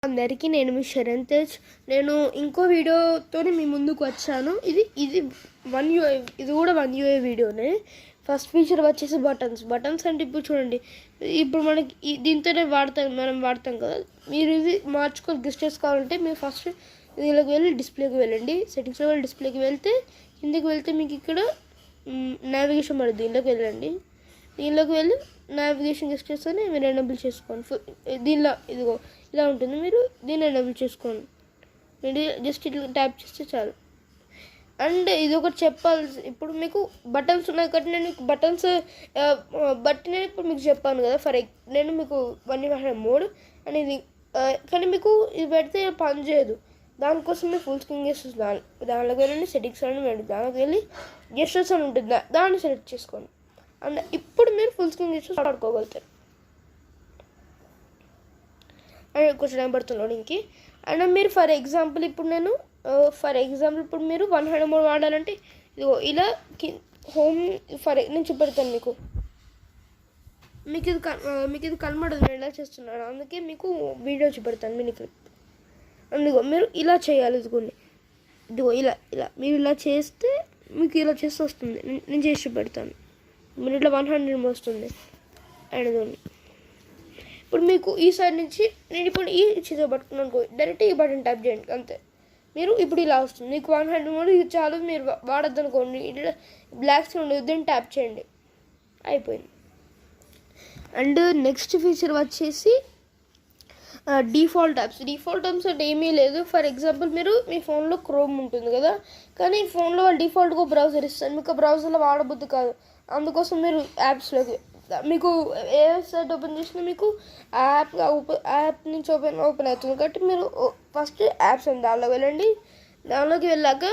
అందరికీ నేను మీ శరణ్ తేజ్. నేను ఇంకో వీడియోతో మీ ముందుకు వచ్చాను. ఇది ఇది కూడా 1 UA వీడియోనే. ఫస్ట్ ఫీచర్ వచ్చేసి బటన్స్ అంటే ఇప్పుడు చూడండి, ఇప్పుడు మనకి దీంతోనే మనం వాడతాం కదా. మీరు ఇది గెస్ట్ చేసుకోవాలంటే మీరు ఫస్ట్ దీనిలోకి వెళ్ళి డిస్ప్లేకి వెళ్ళండి. సెట్టింగ్స్లో వెళ్ళి డిస్ప్లేకి వెళ్తే కిందకి వెళ్తే మీకు ఇక్కడ నావిగేషన్ పడుతుంది. దీనిలోకి వెళ్ళి నావిగేషన్ గెస్ట్ చేస్తేనే మీరు ఎనేబుల్ చేసుకోండి. దీనిలో ఇదిగో ఇలా ఉంటుంది, మీరు దీన్ని ఎనేబుల్ చేసుకోండి. మీరు జస్ట్ ఇట్లా ట్యాప్ చేస్తే చాలు. అండ్ ఇది ఒకటి చెప్పాల్సి, ఇప్పుడు మీకు బటన్స్ ఉన్నాయి కాబట్టి నేను బటన్స్ బట్టి నేను ఇప్పుడు మీకు చెప్పాను కదా. నేను మీకు 1 మోడ్ అనేది కానీ మీకు ఇది పెడితే పని చేయదు. దానికోసం మీరు ఫుల్ స్క్రీన్ గెస్టర్స్ దానిలోకి వెళ్ళండి. సెట్టింగ్స్ అని దానిలోకి వెళ్ళి గెస్టర్స్ అని ఉంటుంది, దాన్ని సెలెక్ట్ చేసుకోండి. అండ్ ఇప్పుడు మీరు ఫుల్ స్క్రీన్ గెస్టర్స్ వాడుకోగలుగుతారు. అండ్ కొంచెం టైం పడుతుంది లోడింగ్కి. అండ్ మీరు ఫర్ ఎగ్జాంపుల్ ఇప్పుడు మీరు 100 మోడ్ వాడాలంటే ఇదిగో ఇలా హోమ్ నేను చూపెడతాను మీకు ఇది కనబడదు నేను ఎలా చేస్తున్నాను, అందుకే మీకు వీడియో చూపెడతాను మినీ క్లిప్. అందుకో మీరు ఇలా చేయాలి. ఇదిగో ఇలా మీరు ఇలా చేస్తే మీకు ఇలా చేస్తే వస్తుంది. నేను చేసి చూపెడతాను. మీరు ఇట్లా 100 వస్తుంది. అండ్ ఇప్పుడు మీకు ఈ సైడ్ నుంచి నేను ఇప్పుడు ఈ చేతితో పట్టుకున్నాను, డైరెక్ట్ ఈ బటన్ ట్యాప్ చేయండి అంతే. మీరు ఇప్పుడు ఇలా వస్తుంది. మీకు 100 మోడ్ ఇది చాలు, మీరు వాడద్దు అనుకోండి. ఇట్లా బ్లాక్ స్క్రీన్ ఉండదు, దీన్ని ట్యాప్ చేయండి, అయిపోయింది. అండ్ నెక్స్ట్ ఫీచర్ వచ్చేసి డిఫాల్ట్ యాప్స్ అంటే ఏమీ లేదు. ఫర్ ఎగ్జాంపుల్ మీరు మీ ఫోన్లో క్రోమ్ ఉంటుంది కదా, కానీ ఫోన్లో వాళ్ళు డిఫాల్ట్గా బ్రౌజర్ ఇస్తారు. మీకు ఆ బ్రౌజర్లో వాడబుద్ది కాదు, అందుకోసం మీరు యాప్స్లోకి మీకు ఏ వెబ్సైట్ ఓపెన్ చేసినా మీకు యాప్ నుంచి ఓపెన్ అవుతుంది. కాబట్టి మీరు ఫస్ట్ యాప్స్ అని దానిలోకి వెళ్ళండి. దానిలోకి వెళ్ళాక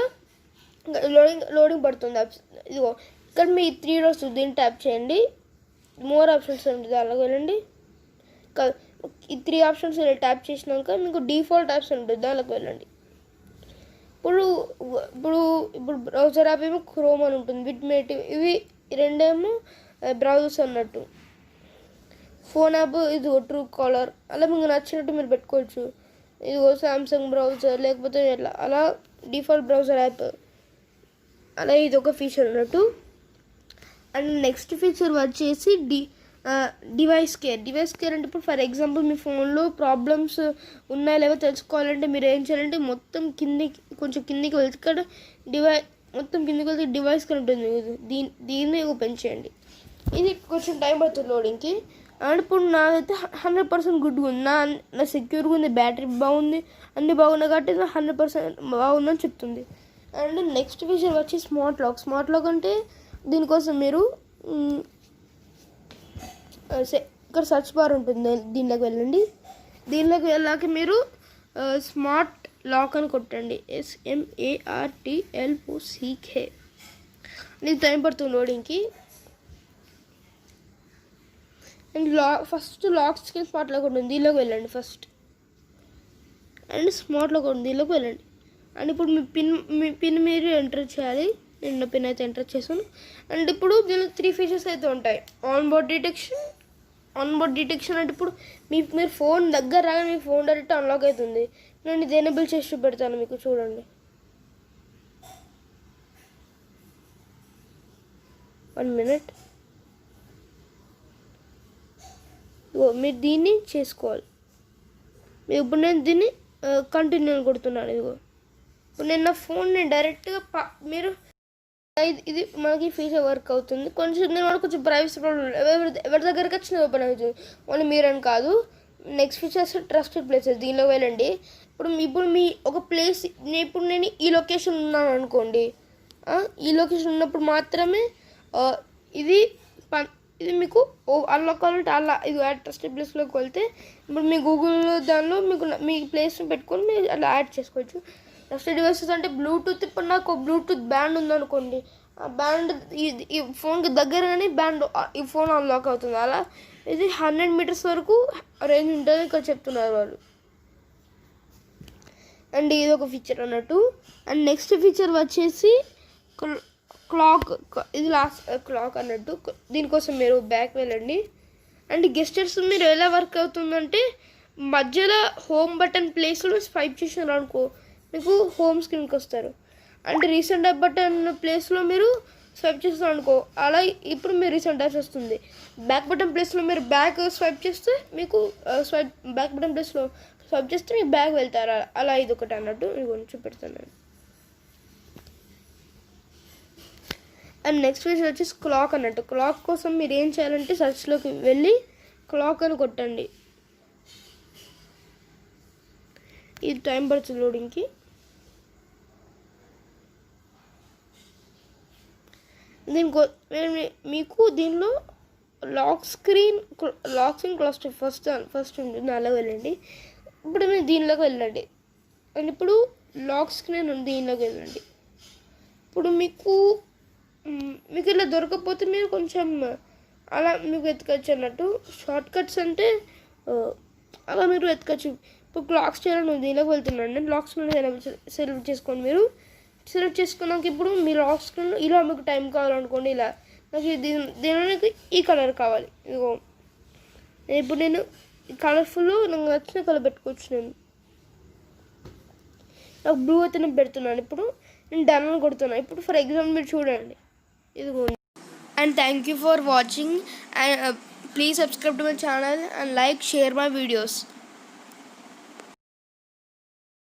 లోడింగ్ పడుతుంది యాప్స్. ఇదిగో ఇక్కడ మీ 3 డాట్స్ దీన్ని ట్యాప్ చేయండి. మోర్ ఆప్షన్స్ ఉంటుంది, దానిలోకి వెళ్ళండి. ఈ 3 ఆప్షన్స్ ట్యాప్ చేసినాక మీకు డిఫాల్ట్ యాప్స్ ఉంటుంది, దానిలోకి వెళ్ళండి. ఇప్పుడు బ్రౌజర్ యాప్ ఏమో క్రోమ్ అని ఉంటుంది, బిట్మేట్, ఇవి రెండేమో బ్రౌజర్స్ అన్నట్టు. ఫోన్ యాప్ ఇది ట్రూ కాలర్, అలా మీకు నచ్చినట్టు మీరు పెట్టుకోవచ్చు. ఇదిగో సామ్సంగ్ బ్రౌజర్, లేకపోతే అలా డిఫాల్ట్ బ్రౌజర్ యాప్, అలా ఇది ఒక ఫీచర్ అన్నట్టు. అండ్ నెక్స్ట్ ఫీచర్ వచ్చేసి డివైస్ కేర్ అంటే ఇప్పుడు ఫర్ ఎగ్జాంపుల్ మీ ఫోన్లో ప్రాబ్లమ్స్ ఉన్నాయో లేవో తెలుసుకోవాలంటే మీరు ఏం చేయాలంటే మొత్తం కొంచెం కిందికి వెళ్తే ఇక్కడ డివైస్ కేర్ ఉంటుంది. దీన్ని ఓపెన్ చేయండి. ఇది కొంచెం టైం పడుతుంది లోడింగ్కి. అండ్ ఇప్పుడు నాదైతే 100% గుడ్గా ఉంది, నా సెక్యూర్గా ఉంది, బ్యాటరీ బాగుంది, అన్నీ బాగున్నాయి కాబట్టి 100% బాగుందని చెప్తుంది. అండ్ నెక్స్ట్ ఫీచర్ వచ్చి స్మార్ట్ లాక్ అంటే దీనికోసం మీరు ఇక్కడ సర్చ్ బార్ ఉంటుంది, దీనిలోకి వెళ్ళండి. దీనిలోకి వెళ్ళాక మీరు స్మార్ట్ లాక్ అని కొట్టండి, SMARTLOCK. ఇది టైం పడుతుంది లోడింగ్కి. And first lock screen smart lock ఉంటుంది, దీనిలోకి వెళ్ళండి ఫస్ట్. అండ్ స్మార్ట్ లాక్ ఉంటుంది, దీనిలోకి వెళ్ళండి. అండ్ ఇప్పుడు మీ పిన్ మీరు ఎంటర్ చేయాలి. నేను పిన్ అయితే ఎంటర్ చేశాను. అండ్ ఇప్పుడు దీనిలో 3 ఫీచర్స్ అయితే ఉంటాయి. ఆన్ బోర్డ్ డిటెక్షన్ అంటే ఇప్పుడు మీరు ఫోన్ దగ్గర రాగా మీ ఫోన్ డైరెక్ట్ అన్లాక్ అవుతుంది. నేను ఇది ఎనేబుల్ చేసి చూపెడతాను మీకు, చూడండి. 1 minute. మీరు దీన్ని చేసుకోవాలి. ఇప్పుడు నేను దీన్ని కంటిన్యూ కొడుతున్నాను. ఇప్పుడు నేను నా ఫోన్ని డైరెక్ట్గా మీరు ఇది మనకి ఫీచర్ వర్క్ అవుతుంది. కొంచెం ప్రైవసీ ప్రాబ్లం, ఎవరి దగ్గరికి వచ్చినా ఓపెన్ అవుతుంది, ఓన్లీ మీరని కాదు. నెక్స్ట్ ఫీచర్స్ ట్రస్టెడ్ ప్లేసెస్, దీనిలో వెళ్ళండి. ఇప్పుడు మీ ఒక ప్లేస్, నేను ఈ లొకేషన్ ఉన్నాను అనుకోండి, ఈ లొకేషన్ ఉన్నప్పుడు మాత్రమే ఇది మీకు అన్లాక్ కావాలంటే అలా ఇది యాడ్ ట్రస్టెడ్ ప్లేస్లోకి వెళ్తే ఇప్పుడు మీ గూగుల్ దానిలో మీ ప్లేస్ని పెట్టుకొని మీరు అలా యాడ్ చేసుకోవచ్చు. ట్రస్టెడ్ డివైసెస్ అంటే బ్లూటూత్, ఇప్పుడు నాకు బ్లూటూత్ బ్యాండ్ ఉందనుకోండి, ఆ బ్యాండ్ ఈ ఫోన్కి దగ్గరగానే ఈ ఫోన్ అన్లాక్ అవుతుంది. అలా ఇది 100 meters వరకు రేంజ్ ఉంటుంది ఇక్కడ చెప్తున్నారు వాళ్ళు. అండ్ ఇది ఒక ఫీచర్ అన్నట్టు. అండ్ నెక్స్ట్ ఫీచర్ వచ్చేసి ఇది లాస్ట్ క్లాక్ అన్నట్టు. దీనికోసం మీరు బ్యాక్ వెళ్ళండి. అండ్ గెస్టర్స్ మీరు ఎలా వర్క్ అవుతుందంటే మధ్యలో హోమ్ బటన్ ప్లేస్లో స్వైప్ చేసినారు అనుకో మీకు హోమ్ స్క్రీన్కి వస్తారు. అంటే రీసెంట్ యాప్ బటన్ ప్లేస్లో మీరు స్వైప్ చేస్తారు అనుకో అలా ఇప్పుడు మీరు రీసెంట్ యాప్స్ వస్తుంది. బ్యాక్ బటన్ ప్లేస్లో మీరు బ్యాక్ స్వైప్ చేస్తే మీకు బ్యాక్ బటన్ ప్లేస్లో స్వైప్ చేస్తే మీకు బ్యాక్ వెళ్తారు. అలా ఇది ఒకటి అన్నట్టు మీకు చూపెడతాను నేను. అండ్ నెక్స్ట్ ఫీచర్ వచ్చేసి క్లాక్ అన్నట్టు. క్లాక్ కోసం మీరు ఏం చేయాలంటే సర్చ్లోకి వెళ్ళి క్లాక్ అని కొట్టండి. ఇది టైం పడుతుంది లోడింగ్కి. మీకు దీనిలో లాక్ స్క్రీన్ క్లాస్ ఫస్ట్ ఉంటుంది, అలా వెళ్ళండి. ఇప్పుడు మీరు దీనిలోకి వెళ్ళండి. అండ్ ఇప్పుడు లాక్ స్క్రీన్ ఉంది, దీనిలోకి వెళ్ళండి. ఇప్పుడు మీకు ఇలా దొరకకపోతే మీరు కొంచెం అలా మీకు వెతకచ్చు అన్నట్టు. షార్ట్ కట్స్ అంటే అలా మీరు వెతకచ్చు. ఇప్పుడు క్లాక్స్ చేయాలని ఉంది, దీనిలోకి వెళ్తున్నాను నేను. లాక్ స్క్రీన్ సెలెక్ట్ చేసుకోండి. మీరు సెలెక్ట్ చేసుకున్నాక ఇప్పుడు మీ లాక్ స్క్రీన్లో ఇలా మీకు టైం కావాలనుకోండి. ఇలా నాకు దీనికి ఈ కలర్ కావాలి. ఇదిగో ఇప్పుడు నేను కలర్ఫుల్ నాకు నచ్చిన కలర్ పెట్టుకోవచ్చు. నాకు బ్లూ అయితే నేను పెడుతున్నాను. ఇప్పుడు నేను డన్ అని కొడుతున్నాను. ఇప్పుడు ఫర్ ఎగ్జాంపుల్ మీరు చూడండి, ఇదిగో. And thank you for watching. And please subscribe to my channel and like, share my videos.